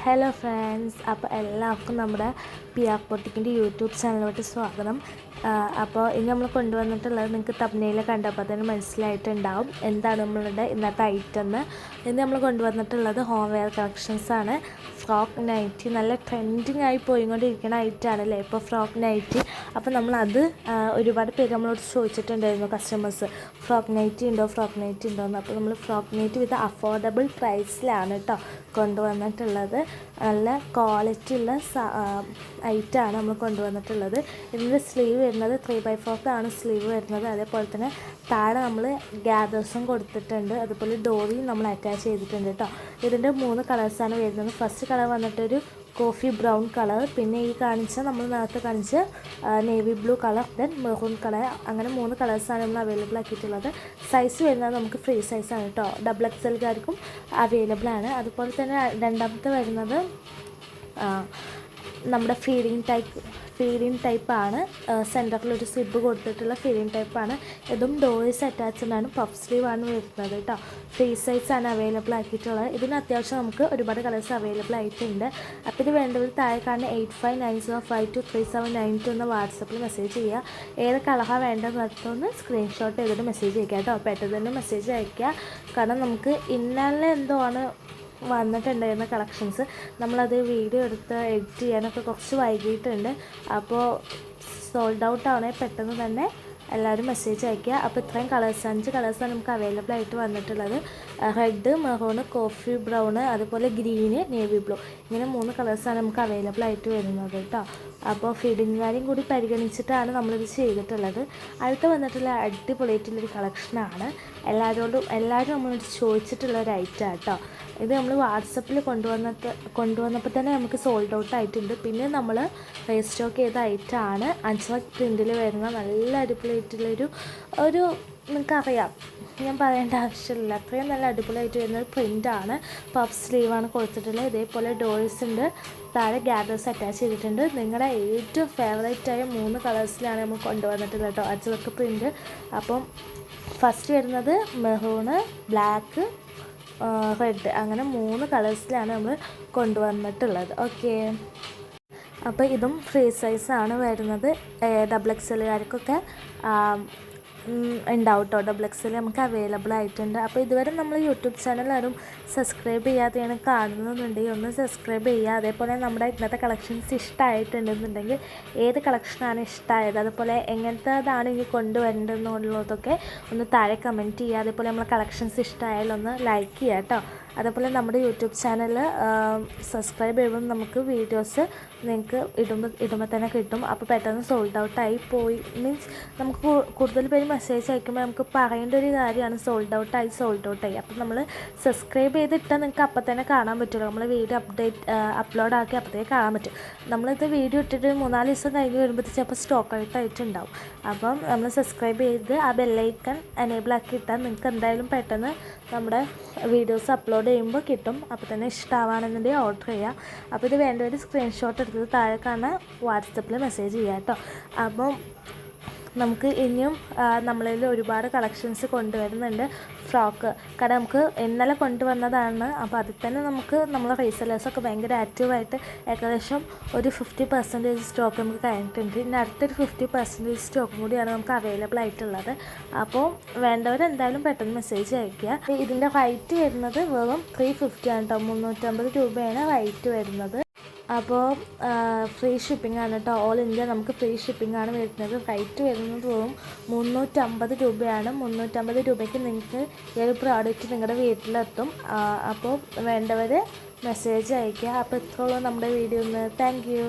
Hello friends, അപ്പോൾ എല്ലാവർക്കും നമ്മുടെ പിയാക് ബൊട്ടിക്കിൻ്റെ യൂട്യൂബ് ചാനലിലോട്ട് സ്വാഗതം. അപ്പോൾ ഇനി നമ്മൾ കൊണ്ടുവന്നിട്ടുള്ളത് നിങ്ങൾക്ക് തംബ്നെയിൽ കണ്ടപ്പോൾ തന്നെ മനസ്സിലായിട്ടുണ്ടാവും എന്താണ് നമ്മളുടെ ഇന്നത്തെ ഐറ്റം എന്ന്. ഇന്ന് നമ്മൾ കൊണ്ടുവന്നിട്ടുള്ളത് ഹോം വെയർ കളക്ഷൻസാണ്. ഫ്രോക്ക് നൈറ്റി നല്ല ട്രെൻഡിങ് ആയി പോയിക്കൊണ്ടിരിക്കുന്ന ഐറ്റമാണ് അല്ലേ ഇപ്പോൾ ഫ്രോക്ക് നൈറ്റി. അപ്പോൾ നമ്മളത് ഒരുപാട് പേര് നമ്മളോട് ചോദിച്ചിട്ടുണ്ടായിരുന്നു കസ്റ്റമേഴ്സ്, ഫ്രോക്ക് നൈറ്റി ഉണ്ടോ എന്ന്. അപ്പോൾ നമ്മൾ ഫ്രോക്ക് നൈറ്റി വിത്ത് അഫോർഡബിൾ പ്രൈസിലാണ് കേട്ടോ കൊണ്ടുവന്നിട്ടുള്ളത്. നല്ല ക്വാളിറ്റി ഉള്ള ഐറ്റമാണ് നമ്മൾ കൊണ്ടുവന്നിട്ടുള്ളത്. ഇതിൻ്റെ സ്ലീവ് വരുന്നത് 3/4 ആണ് സ്ലീവ് വരുന്നത്. അതേപോലെ തന്നെ താഴെ നമ്മൾ ഗ്യാദേഴ്സും കൊടുത്തിട്ടുണ്ട്. അതുപോലെ ഡോറിയും നമ്മൾ അറ്റാച്ച് ചെയ്തിട്ടുണ്ട് കേട്ടോ. ഇതിൻ്റെ 3 കളേഴ്സാണ് വരുന്നത്. ഫസ്റ്റ് കളർ വന്നിട്ടൊരു കോഫി ബ്രൗൺ കളർ, പിന്നെ ഈ നമ്മൾ നേരത്തെ കാണിച്ച navy blue colour, then maroon colour. അങ്ങനെ 3 കളേഴ്സാണ് നമ്മൾ അവൈലബിൾ ആക്കിയിട്ടുള്ളത്. സൈസ് വരുന്നത് നമുക്ക് ഫ്രീ സൈസാണ് കേട്ടോ. XXLകാർക്കും അവൈലബിൾ ആണ്. അതുപോലെ തന്നെ രണ്ടാമത്തെ വരുന്നത് നമ്മുടെ ഫീഡിങ് ടൈപ്പാണ്. സെൻറ്ററിലൊരു സിബ് കൊടുത്തിട്ടുള്ള ഫീഡിങ് ടൈപ്പാണ്. ഇതും ഡോറീസ് അറ്റാച്ച്ഡ് ആണ്. പഫ് സ്ലീവാണ് വരുന്നത് കേട്ടോ. ഫ്രീ സൈസാണ് അവൈലബിൾ ആക്കിയിട്ടുള്ളത്. ഇതിന് അത്യാവശ്യം നമുക്ക് ഒരുപാട് കളേഴ്സ് അവൈലബിൾ ആയിട്ടുണ്ട്. അപ്പോൾ ഇത് വേണ്ടവർ താഴെ കാണുന്ന 8590523792 എന്ന വാട്സപ്പിൽ മെസ്സേജ് ചെയ്യുക. ഏത് കളറാണ് വേണ്ടതെന്ന് വെച്ചൊന്ന് സ്ക്രീൻഷോട്ട് ചെയ്തിട്ട് മെസ്സേജ് അയക്കുക കേട്ടോ. പെട്ടെന്ന് തന്നെ മെസ്സേജ് അയക്കുക. കാരണം നമുക്ക് ഇന്നലെ എന്തോ ആണ് വന്നിട്ടുണ്ടായിരുന്ന കളക്ഷൻസ്, നമ്മളത് വീഡിയോ എടുത്ത് എഡിറ്റ് ചെയ്യാനൊക്കെ കുറച്ച് വൈകിയിട്ടുണ്ട്. അപ്പോൾ സോൾഡ് ഔട്ട് ആവണേ പെട്ടെന്ന് തന്നെ എല്ലാവരും മെസ്സേജ് അയയ്ക്കുക. അപ്പോൾ ഇത്രയും കളേഴ്സ് 5 കളേഴ്സാണ് നമുക്ക് അവൈലബിൾ ആയിട്ട് വന്നിട്ടുള്ളത്. റെഡ്, മെറൂണ്, കോഫി ബ്രൗണ്, അതുപോലെ ഗ്രീന്, നേവി ബ്ലൂ. ഇങ്ങനെ 3 കളേഴ്സാണ് നമുക്ക് അവൈലബിൾ ആയിട്ട് വരുന്നത് കേട്ടോ. അപ്പോൾ ഫീഡിങ് കാര്യം കൂടി പരിഗണിച്ചിട്ടാണ് നമ്മളിത് ചെയ്തിട്ടുള്ളത്. അടുത്ത് വന്നിട്ടുള്ള അടിപൊളിയായിട്ടുള്ളൊരു കളക്ഷനാണ്. എല്ലാവരും നമ്മളോട് ചോദിച്ചിട്ടുള്ള ഒരു ഐറ്റം കേട്ടോ. ഇത് നമ്മൾ വാട്സപ്പിൽ കൊണ്ടുവന്നപ്പോൾ തന്നെ നമുക്ക് സോൾഡ് ഔട്ട് ആയിട്ടുണ്ട്. പിന്നെ നമ്മൾ റീസ്റ്റോക്ക് ചെയ്ത ഐറ്റമാണ്. അജ്രക് പ്രിൻറ്റിൽ വരുന്ന നല്ല അടിപൊളിയായിട്ടുള്ളൊരു നിങ്ങൾക്കറിയാം, ഞാൻ പറയേണ്ട ആവശ്യമില്ല, അത്രയും നല്ല അടിപൊളിയായിട്ട് വരുന്നൊരു പ്രിൻ്റാണ്. പഫ് സ്ലീവാണ് കൊടുത്തിട്ടുള്ളത്. ഇതേപോലെ ഡോഴ്സ് ഉണ്ട്. താഴെ ഗ്യാദേഴ്സ് അറ്റാച്ച് ചെയ്തിട്ടുണ്ട്. നിങ്ങളുടെ ഏറ്റവും ഫേവറേറ്റായ 3 കളേഴ്സിലാണ് നമ്മൾ കൊണ്ടുവന്നിട്ടുള്ളത് കേട്ടോ, അജ്രക് പ്രിൻറ്റ്. അപ്പം ഫസ്റ്റ് വരുന്നത് മെറൂണ്, ബ്ലാക്ക്, റെഡ്. അങ്ങനെ 3 കളേഴ്സിലാണ് നമ്മൾ കൊണ്ടുവന്നിട്ടുള്ളത്. ഓക്കെ, അപ്പോൾ ഇതും ഫ്രീ സൈസാണ് വരുന്നത്. XXLകാർക്കൊക്കെ ഉണ്ടാവും കേട്ടോ. XXL നമുക്ക് അവൈലബിൾ ആയിട്ടുണ്ട്. അപ്പോൾ ഇതുവരെ നമ്മൾ യൂട്യൂബ് ചാനൽ ആരും സബ്സ്ക്രൈബ് ചെയ്യാതെയാണ് കാണുന്നുണ്ടെങ്കിൽ ഒന്ന് സബ്സ്ക്രൈബ് ചെയ്യുക. അതേപോലെ നമ്മുടെ ഇന്നത്തെ കളക്ഷൻസ് ഇഷ്ടമായിട്ടുണ്ടെന്നുണ്ടെങ്കിൽ ഏത് കളക്ഷനാണ് ഇഷ്ടമായത്, അതുപോലെ എങ്ങനത്തേതാണ് ഇനി കൊണ്ടുവരേണ്ടതെന്നുള്ളതൊക്കെ ഒന്ന് താഴെ കമൻറ്റ് ചെയ്യുക. അതേപോലെ നമ്മളെ കളക്ഷൻസ് ഇഷ്ടമായാലും ഒന്ന് ലൈക്ക് ചെയ്യുക കേട്ടോ. അതേപോലെ നമ്മുടെ യൂട്യൂബ് ചാനൽ സബ്സ്ക്രൈബ് ചെയ്യുമ്പോൾ നമുക്ക് വീഡിയോസ് നിങ്ങൾക്ക് ഇടുമ്പോൾ തന്നെ കിട്ടും. അപ്പോൾ പെട്ടെന്ന് സോൾഡ് ഔട്ടായി പോയി മീൻസ് നമുക്ക് കൂടുതൽ പേര് മെസ്സേജ് അയക്കുമ്പോൾ നമുക്ക് പറയേണ്ട ഒരു കാര്യമാണ് സോൾഡ് ഔട്ടായി. അപ്പോൾ നമ്മൾ സബ്സ്ക്രൈബ് ചെയ്തിട്ടാൽ നിങ്ങൾക്ക് അപ്പം തന്നെ കാണാൻ പറ്റുള്ളൂ. നമ്മൾ വീഡിയോ അപ്ലോഡ് ആക്കി അപ്പോഴത്തേക്ക് കാണാൻ പറ്റും. നമ്മളിത് വീഡിയോ ഇട്ടിട്ട് 3-4 ദിവസം കഴിഞ്ഞ് വരുമ്പോഴത്തേക്ക് ചിലപ്പോൾ സ്റ്റോക്ക് ഔട്ടായിട്ടുണ്ടാവും. അപ്പം നമ്മൾ സബ്സ്ക്രൈബ് ചെയ്ത് ആ ബെല്ലൈക്കൺ എനേബിൾ ആക്കി ഇട്ടാൽ നിങ്ങൾക്ക് എന്തായാലും പെട്ടെന്ന് നമ്മുടെ വീഡിയോസ് അപ്ലോഡ് ചെയ്യുമ്പോൾ കിട്ടും. അപ്പോൾ തന്നെ ഇഷ്ടമാവാണെന്നുണ്ടെങ്കിൽ ഓർഡർ ചെയ്യുക. അപ്പോൾ ഇത് വേണ്ടവർ സ്ക്രീൻഷോട്ട് എടുത്തത് താഴെ കാണാൻ വാട്സപ്പിൽ മെസ്സേജ് ചെയ്യാം കേട്ടോ. അപ്പം നമുക്ക് ഇനിയും നമ്മളിൽ ഒരുപാട് കളക്ഷൻസ് കൊണ്ടുവരുന്നുണ്ട് ഫ്രോക്ക്. കാരണം നമുക്ക് ഇന്നലെ കൊണ്ടുവന്നതാണ്. അപ്പോൾ അതിൽ തന്നെ നമ്മളെ റീസെല്ലേഴ്സൊക്കെ ഭയങ്കര ആക്റ്റീവായിട്ട് ഏകദേശം ഒരു 50% സ്റ്റോക്ക് നമുക്ക് കഴിഞ്ഞിട്ടുണ്ട്. ഇനി അടുത്തൊരു 50% സ്റ്റോക്കും കൂടിയാണ് നമുക്ക് അവൈലബിൾ ആയിട്ടുള്ളത്. അപ്പോൾ വേണ്ടവരെന്തായാലും പെട്ടെന്ന് മെസ്സേജ് അയയ്ക്കുക. ഇതിൻ്റെ റേറ്റ് വരുന്നത് വെറും 350 ആണ് കേട്ടോ. 350 രൂപയാണ് റേറ്റ് വരുന്നത്. അപ്പോൾ ഫ്രീ ഷിപ്പിംഗ് ആണ് കേട്ടോ. ഓൾ ഇന്ത്യ നമുക്ക് ഫ്രീ ഷിപ്പിംഗ് ആണ് വരുന്നത്. റേറ്റ് വരുന്നത് വെറും 350 രൂപയാണ്. 350 രൂപയ്ക്ക് നിങ്ങൾക്ക് ഈ ഒരു പ്രോഡക്റ്റ് നിങ്ങളുടെ വീട്ടിലെത്തും. അപ്പോൾ വേണ്ടവർ മെസ്സേജ് അയയ്ക്കുക. അപ്പോൾ ഇത്രയുള്ളൂ നമ്മുടെ വീഡിയോ. Thank you.